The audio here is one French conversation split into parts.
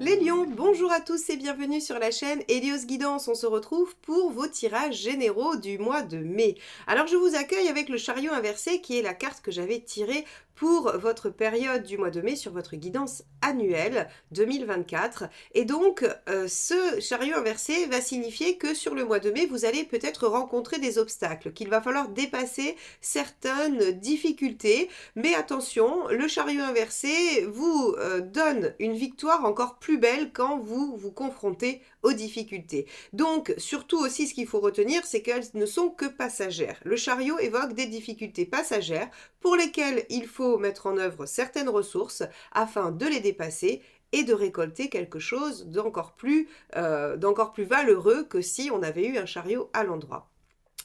Les lions, bonjour à tous et bienvenue sur la chaîne Hélios Guidance. On se retrouve pour vos tirages généraux du mois de mai. Alors je vous accueille avec le chariot inversé qui est la carte que j'avais tirée pour votre période du mois de mai sur votre guidance annuelle 2024. Et donc ce chariot inversé va signifier que sur le mois de mai, vous allez peut-être rencontrer des obstacles, qu'il va falloir dépasser certaines difficultés. Mais attention, le chariot inversé vous donne une victoire encore plus belle quand vous vous confrontez aux difficultés. Donc, surtout aussi, ce qu'il faut retenir, c'est qu'elles ne sont que passagères. Le chariot évoque des difficultés passagères pour lesquelles il faut mettre en œuvre certaines ressources afin de les dépasser et de récolter quelque chose d'encore plus valeureux que si on avait eu un chariot à l'endroit.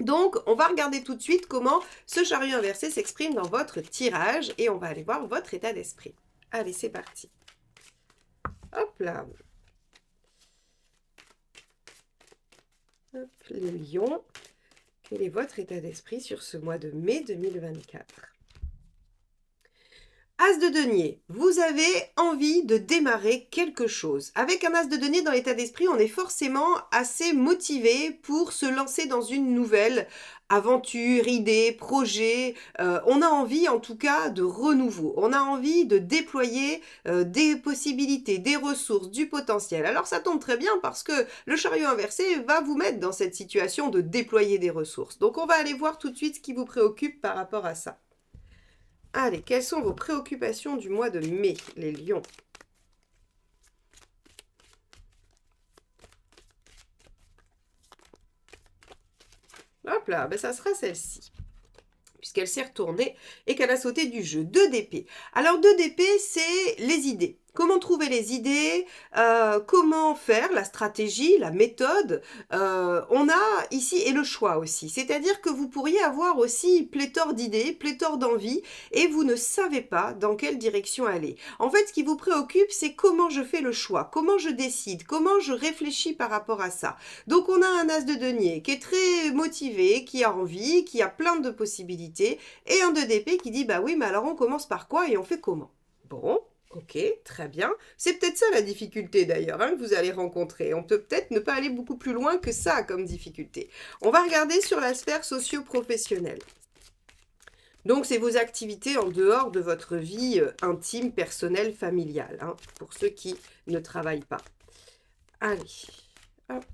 Donc, on va regarder tout de suite comment ce chariot inversé s'exprime dans votre tirage et on va aller voir votre état d'esprit. Allez, c'est parti. Hop là. Hop, le lion. Quel est votre état d'esprit sur ce mois de mai 2024 ? As de denier, vous avez envie de démarrer quelque chose. Avec un as de denier dans l'état d'esprit, on est forcément assez motivé pour se lancer dans une nouvelle aventure, idée, projet. On a envie en tout cas de renouveau. On a envie de déployer des possibilités, des ressources, du potentiel. Alors ça tombe très bien parce que le chariot inversé va vous mettre dans cette situation de déployer des ressources. Donc on va aller voir tout de suite ce qui vous préoccupe par rapport à ça. Allez, quelles sont vos préoccupations du mois de mai, les lions ? Hop là, ben ça sera celle-ci, puisqu'elle s'est retournée et qu'elle a sauté du jeu. 2 d'épée. Alors 2 d'épée, c'est les idées. Comment trouver les idées, comment faire, la stratégie, la méthode. On a ici, et le choix aussi. C'est-à-dire que vous pourriez avoir aussi pléthore d'idées, pléthore d'envies, et vous ne savez pas dans quelle direction aller. En fait, ce qui vous préoccupe, c'est comment je fais le choix, comment je décide, comment je réfléchis par rapport à ça. Donc on a un as de denier qui est très motivé, qui a envie, qui a plein de possibilités, et un 2 d'épée qui dit, bah oui, mais alors on commence par quoi et on fait comment ? Bon. Ok, très bien. C'est peut-être ça la difficulté d'ailleurs que vous allez rencontrer. On peut peut-être ne pas aller beaucoup plus loin que ça comme difficulté. On va regarder sur la sphère socio-professionnelle. Donc, c'est vos activités en dehors de votre vie intime, personnelle, familiale, pour ceux qui ne travaillent pas. Allez, hop.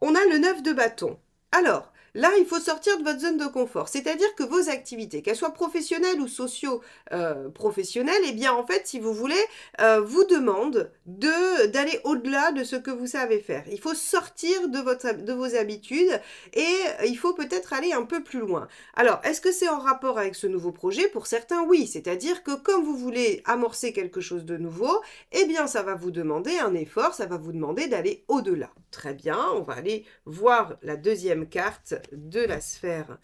On a le 9 de bâton. Alors, là, il faut sortir de votre zone de confort. C'est-à-dire que vos activités, qu'elles soient professionnelles ou socio-professionnelles, eh bien, en fait, si vous voulez, vous demandent d'aller au-delà de ce que vous savez faire. Il faut sortir de vos habitudes et il faut peut-être aller un peu plus loin. Alors, est-ce que c'est en rapport avec ce nouveau projet ? Pour certains, oui. C'est-à-dire que comme vous voulez amorcer quelque chose de nouveau, eh bien, ça va vous demander un effort, ça va vous demander d'aller au-delà. Très bien, on va aller voir la deuxième carte de la sphère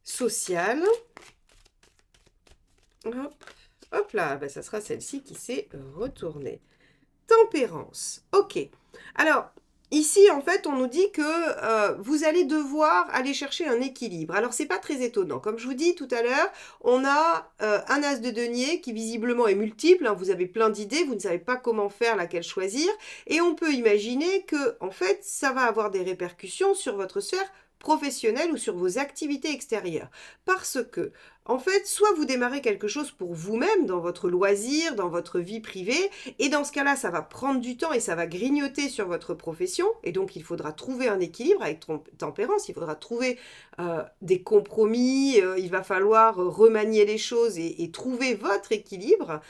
sociale. Hop, hop là, ben, ça sera celle-ci qui s'est retournée. Tempérance, ok. Alors, ici, en fait, on nous dit que vous allez devoir aller chercher un équilibre. Alors, c'est pas très étonnant. Comme je vous dis tout à l'heure, on a un as de denier qui visiblement est multiple. Vous avez plein d'idées, vous ne savez pas comment faire, laquelle choisir. Et on peut imaginer que, en fait, ça va avoir des répercussions sur votre sphère professionnelle ou sur vos activités extérieures. Parce que, en fait, soit vous démarrez quelque chose pour vous-même, dans votre loisir, dans votre vie privée, et dans ce cas-là, ça va prendre du temps et ça va grignoter sur votre profession, et donc il faudra trouver un équilibre avec tempérance, il faudra trouver des compromis, il va falloir remanier les choses et trouver votre équilibre,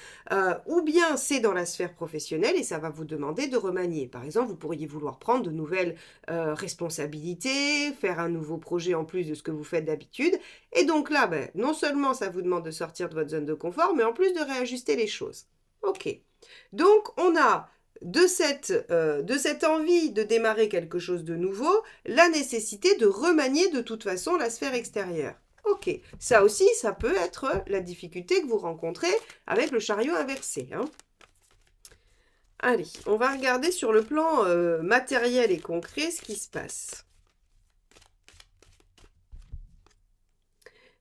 ou bien c'est dans la sphère professionnelle et ça va vous demander de remanier. Par exemple, vous pourriez vouloir prendre de nouvelles responsabilités, faire un nouveau projet en plus de ce que vous faites d'habitude, et donc là, ben, non seulement ça vous demande de sortir de votre zone de confort, mais en plus de réajuster les choses. Ok. Donc, on a de cette envie de démarrer quelque chose de nouveau, la nécessité de remanier de toute façon la sphère extérieure. Ok. Ça aussi, ça peut être la difficulté que vous rencontrez avec le chariot inversé. Allez, on va regarder sur le plan matériel et concret ce qui se passe.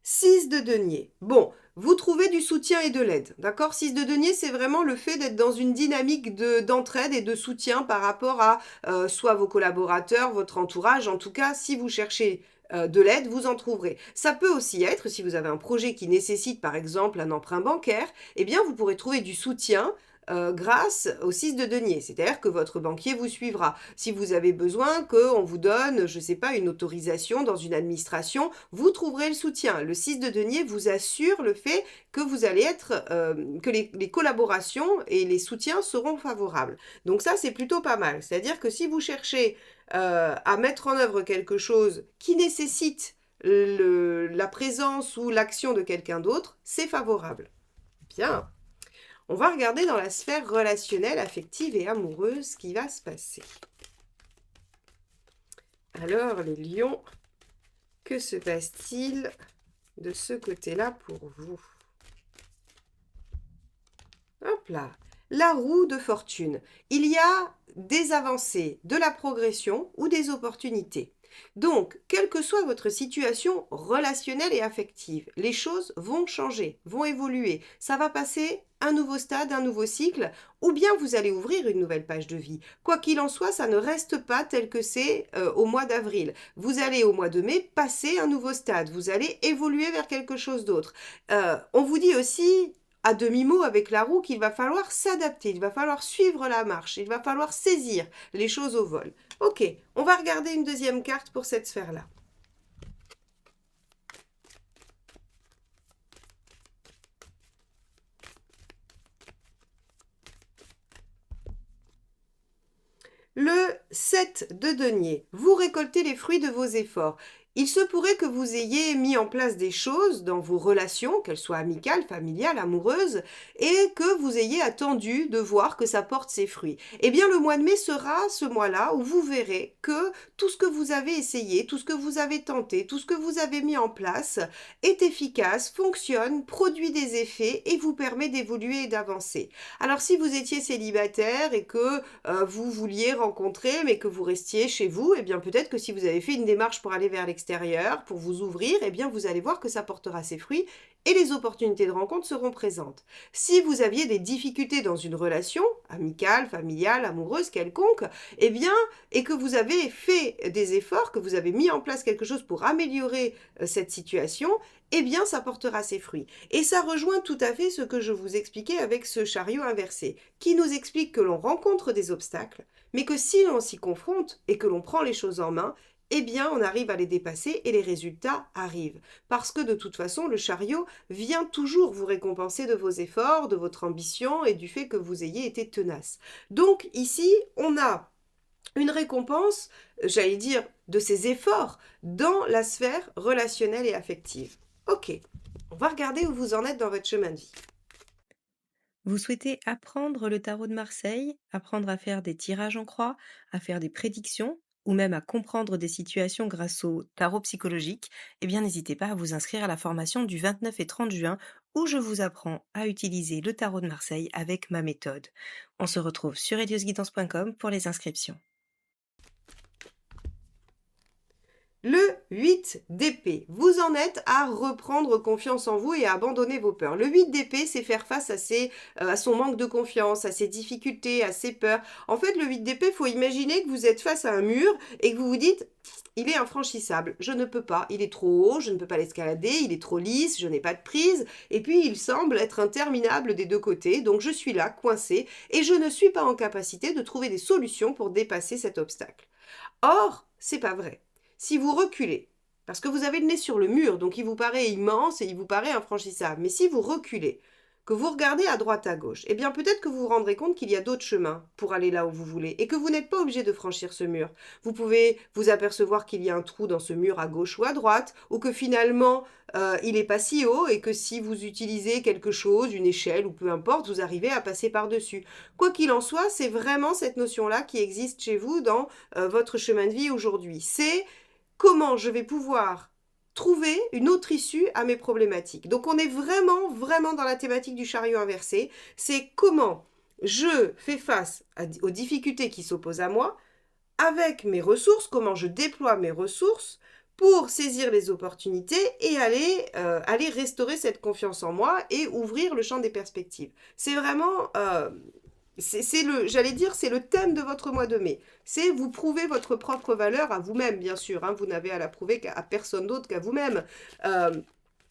6 de denier. Bon, vous trouvez du soutien et de l'aide, d'accord? 6 de denier, c'est vraiment le fait d'être dans une dynamique d'entraide et de soutien par rapport à soit vos collaborateurs, votre entourage. En tout cas, si vous cherchez de l'aide, vous en trouverez. Ça peut aussi être, si vous avez un projet qui nécessite par exemple un emprunt bancaire, eh bien vous pourrez trouver du soutien grâce au 6 de denier, c'est-à-dire que votre banquier vous suivra. Si vous avez besoin qu'on vous donne, je ne sais pas, une autorisation dans une administration, vous trouverez le soutien. Le 6 de denier vous assure le fait que vous allez être, que les collaborations et les soutiens seront favorables. Donc ça, c'est plutôt pas mal. C'est-à-dire que si vous cherchez à mettre en œuvre quelque chose qui nécessite la présence ou l'action de quelqu'un d'autre, c'est favorable. Bien. On va regarder dans la sphère relationnelle, affective et amoureuse ce qui va se passer. Alors, les lions, que se passe-t-il de ce côté-là pour vous? Hop là, la roue de fortune. Il y a des avancées, de la progression ou des opportunités. Donc, quelle que soit votre situation relationnelle et affective, les choses vont changer, vont évoluer. Ça va passer un nouveau stade, un nouveau cycle, ou bien vous allez ouvrir une nouvelle page de vie. Quoi qu'il en soit, ça ne reste pas tel que c'est au mois d'avril. Vous allez au mois de mai passer un nouveau stade, vous allez évoluer vers quelque chose d'autre. On vous dit aussi à demi-mot avec la roue qu'il va falloir s'adapter, il va falloir suivre la marche, il va falloir saisir les choses au vol. Ok, on va regarder une deuxième carte pour cette sphère-là. Le 7 de denier, vous récoltez les fruits de vos efforts. Il se pourrait que vous ayez mis en place des choses dans vos relations, qu'elles soient amicales, familiales, amoureuses, et que vous ayez attendu de voir que ça porte ses fruits. Eh bien, le mois de mai sera ce mois-là où vous verrez que tout ce que vous avez essayé, tout ce que vous avez tenté, tout ce que vous avez mis en place est efficace, fonctionne, produit des effets et vous permet d'évoluer et d'avancer. Alors, si vous étiez célibataire et que vous vouliez rencontrer, mais que vous restiez chez vous, eh bien peut-être que si vous avez fait une démarche pour aller vers l'extérieur, pour vous ouvrir, eh bien vous allez voir que ça portera ses fruits et les opportunités de rencontre seront présentes. Si vous aviez des difficultés dans une relation, amicale, familiale, amoureuse, quelconque, eh bien, et que vous avez fait des efforts, que vous avez mis en place quelque chose pour améliorer cette situation, eh bien, ça portera ses fruits. Et ça rejoint tout à fait ce que je vous expliquais avec ce chariot inversé, qui nous explique que l'on rencontre des obstacles, mais que si l'on s'y confronte et que l'on prend les choses en main, eh bien, on arrive à les dépasser et les résultats arrivent. Parce que de toute façon, le chariot vient toujours vous récompenser de vos efforts, de votre ambition et du fait que vous ayez été tenace. Donc ici, on a une récompense, j'allais dire, de ces efforts dans la sphère relationnelle et affective. Ok, on va regarder où vous en êtes dans votre chemin de vie. Vous souhaitez apprendre le tarot de Marseille, apprendre à faire des tirages en croix, à faire des prédictions ou même à comprendre des situations grâce au tarot psychologique? Eh bien, n'hésitez pas à vous inscrire à la formation du 29 et 30 juin où je vous apprends à utiliser le tarot de Marseille avec ma méthode. On se retrouve sur radiosguidance.com pour les inscriptions. Le 8 d'épée, vous en êtes à reprendre confiance en vous et à abandonner vos peurs. Le 8 d'épée, c'est faire face à son manque de confiance, à ses difficultés, à ses peurs. En fait, le 8 d'épée, il faut imaginer que vous êtes face à un mur et que vous vous dites, il est infranchissable, je ne peux pas, il est trop haut, je ne peux pas l'escalader, il est trop lisse, je n'ai pas de prise, et puis il semble être interminable des deux côtés, donc je suis là, coincé, et je ne suis pas en capacité de trouver des solutions pour dépasser cet obstacle. Or, c'est pas vrai. Si vous reculez, parce que vous avez le nez sur le mur, donc il vous paraît immense et il vous paraît infranchissable, mais si vous reculez, que vous regardez à droite à gauche, eh bien peut-être que vous vous rendrez compte qu'il y a d'autres chemins pour aller là où vous voulez et que vous n'êtes pas obligé de franchir ce mur. Vous pouvez vous apercevoir qu'il y a un trou dans ce mur à gauche ou à droite, ou que finalement il n'est pas si haut et que si vous utilisez quelque chose, une échelle ou peu importe, vous arrivez à passer par-dessus. Quoi qu'il en soit, c'est vraiment cette notion-là qui existe chez vous dans votre chemin de vie aujourd'hui. C'est comment je vais pouvoir trouver une autre issue à mes problématiques. Donc on est vraiment, vraiment dans la thématique du chariot inversé. C'est comment je fais face aux difficultés qui s'opposent à moi avec mes ressources, comment je déploie mes ressources pour saisir les opportunités et aller restaurer cette confiance en moi et ouvrir le champ des perspectives. C'est vraiment, j'allais dire, c'est le thème de votre mois de mai. C'est vous prouver votre propre valeur à vous-même, bien sûr. Hein, vous n'avez à la prouver à personne d'autre qu'à vous-même.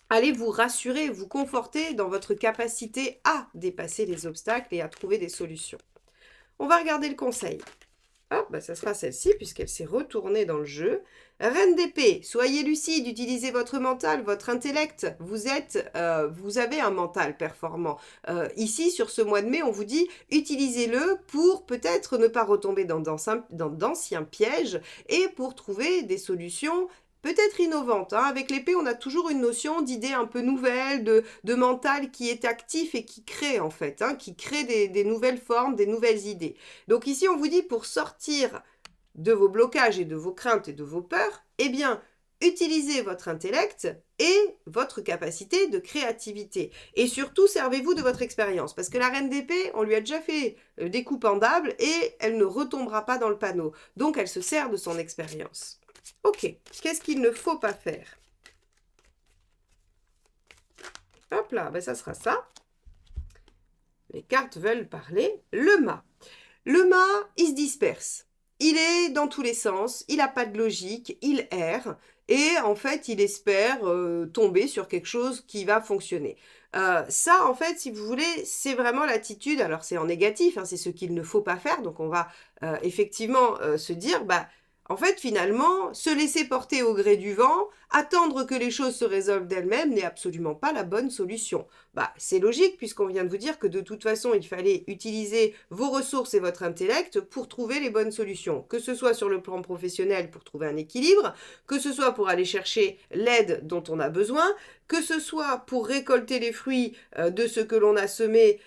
Allez vous rassurer, vous conforter dans votre capacité à dépasser les obstacles et à trouver des solutions. On va regarder le conseil. Hop, bah ça sera celle-ci puisqu'elle s'est retournée dans le jeu. Reine d'épée, soyez lucide, utilisez votre mental, votre intellect. Vous avez un mental performant. Ici, sur ce mois de mai, on vous dit utilisez-le pour peut-être ne pas retomber dans d'anciens pièges et pour trouver des solutions peut-être innovantes. Hein. Avec l'épée, on a toujours une notion d'idée un peu nouvelle, de mental qui est actif et qui crée en fait, hein, qui crée des nouvelles formes, des nouvelles idées. Donc ici, on vous dit pour sortir de vos blocages et de vos craintes et de vos peurs, eh bien, utilisez votre intellect et votre capacité de créativité. Et surtout, servez-vous de votre expérience. Parce que la reine d'épée, on lui a déjà fait des coups pendables et elle ne retombera pas dans le panneau. Donc, elle se sert de son expérience. Ok, qu'est-ce qu'il ne faut pas faire? Hop là, ben ça sera ça. Les cartes veulent parler. Le mât. Le mât, il se disperse. Il est dans tous les sens, il n'a pas de logique, il erre et en fait il espère tomber sur quelque chose qui va fonctionner. Ça en fait si vous voulez c'est vraiment l'attitude, alors c'est en négatif, hein, c'est ce qu'il ne faut pas faire, donc on va effectivement se dire bah en fait finalement se laisser porter au gré du vent, attendre que les choses se résolvent d'elles-mêmes n'est absolument pas la bonne solution. Bah, c'est logique puisqu'on vient de vous dire que de toute façon, il fallait utiliser vos ressources et votre intellect pour trouver les bonnes solutions. Que ce soit sur le plan professionnel pour trouver un équilibre, que ce soit pour aller chercher l'aide dont on a besoin, que ce soit pour récolter les fruits de ce que l'on a semé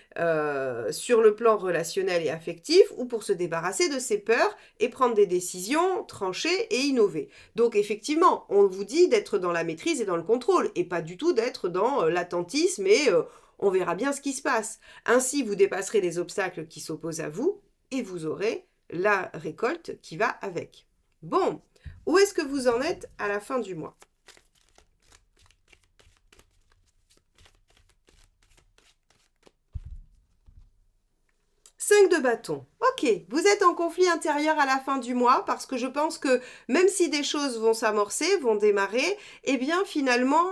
sur le plan relationnel et affectif, ou pour se débarrasser de ses peurs et prendre des décisions tranchées et innover. Donc effectivement, on vous dit d'être dans la maîtrise et dans le contrôle, et pas du tout d'être dans l'attentisme et on verra bien ce qui se passe. Ainsi, vous dépasserez les obstacles qui s'opposent à vous et vous aurez la récolte qui va avec. Bon, où est-ce que vous en êtes à la fin du mois ? 5 de bâton. Ok, vous êtes en conflit intérieur à la fin du mois parce que je pense que même si des choses vont s'amorcer, vont démarrer, eh bien finalement,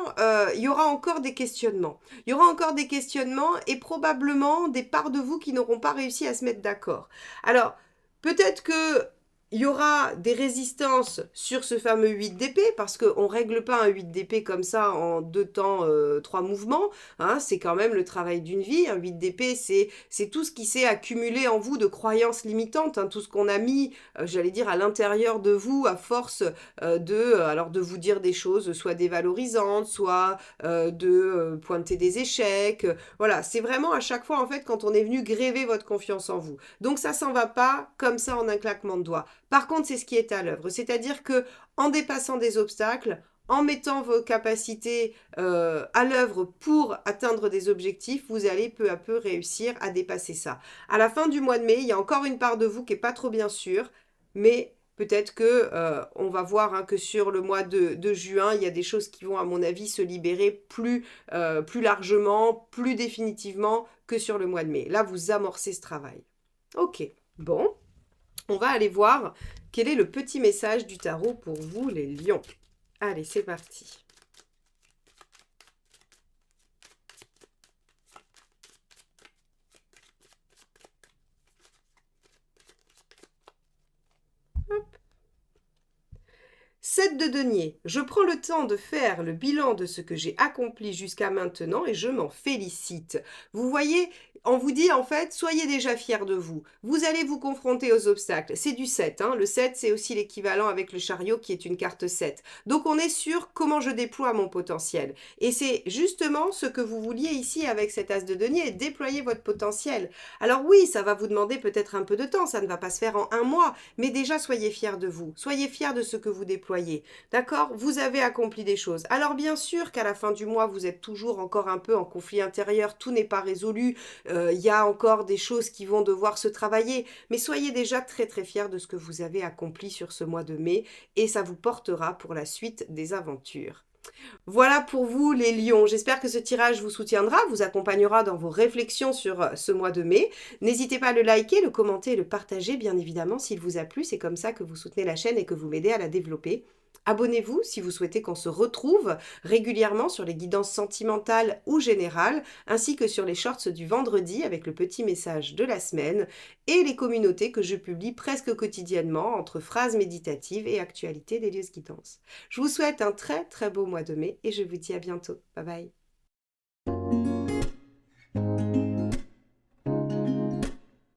il y aura encore des questionnements. Il y aura encore des questionnements et probablement des parts de vous qui n'auront pas réussi à se mettre d'accord. Alors, peut-être que il y aura des résistances sur ce fameux 8 d'épée, parce qu'on ne règle pas un 8 d'épée comme ça en 2 temps, 3 mouvements. Hein, c'est quand même le travail d'une vie. Un 8 d'épée, c'est tout ce qui s'est accumulé en vous de croyances limitantes, hein, tout ce qu'on a mis, j'allais dire, à l'intérieur de vous à force de vous dire des choses, soit dévalorisantes, soit de pointer des échecs. Voilà, c'est vraiment à chaque fois, en fait, quand on est venu gréver votre confiance en vous. Donc ça s'en va pas comme ça en un claquement de doigts. Par contre, c'est ce qui est à l'œuvre. C'est-à-dire que en dépassant des obstacles, en mettant vos capacités à l'œuvre pour atteindre des objectifs, vous allez peu à peu réussir à dépasser ça. À la fin du mois de mai, il y a encore une part de vous qui n'est pas trop bien sûre, mais peut-être que on va voir hein, que sur le mois de juin, il y a des choses qui vont, à mon avis, se libérer plus largement, plus définitivement que sur le mois de mai. Là, vous amorcez ce travail. Ok, bon. On va aller voir quel est le petit message du tarot pour vous, les lions. Allez, c'est parti. Hop. 7 de denier. Je prends le temps de faire le bilan de ce que j'ai accompli jusqu'à maintenant et je m'en félicite. Vous voyez, on vous dit en fait, soyez déjà fiers de vous. Vous allez vous confronter aux obstacles. C'est du 7. Hein. Le 7, c'est aussi l'équivalent avec le chariot qui est une carte 7. Donc on est sur comment je déploie mon potentiel. Et c'est justement ce que vous vouliez ici avec cet as de denier, déployer votre potentiel. Alors oui, ça va vous demander peut-être un peu de temps, ça ne va pas se faire en un mois, mais déjà soyez fiers de vous. Soyez fiers de ce que vous déployez. travaillé. D'accord? Vous avez accompli des choses. Alors bien sûr qu'à la fin du mois, vous êtes toujours encore un peu en conflit intérieur, tout n'est pas résolu, il y a encore des choses qui vont devoir se travailler, mais soyez déjà très très fiers de ce que vous avez accompli sur ce mois de mai et ça vous portera pour la suite des aventures. Voilà pour vous les lions. J'espère que ce tirage vous soutiendra, vous accompagnera dans vos réflexions sur ce mois de mai. N'hésitez pas à le liker, le commenter et le partager, bien évidemment, s'il vous a plu. C'est comme ça que vous soutenez la chaîne et que vous m'aidez à la développer. Abonnez-vous si vous souhaitez qu'on se retrouve régulièrement sur les guidances sentimentales ou générales, ainsi que sur les shorts du vendredi avec le petit message de la semaine et les communautés que je publie presque quotidiennement entre phrases méditatives et actualités d'Hélios Guidance. Je vous souhaite un très très beau mois de mai et je vous dis à bientôt. Bye bye.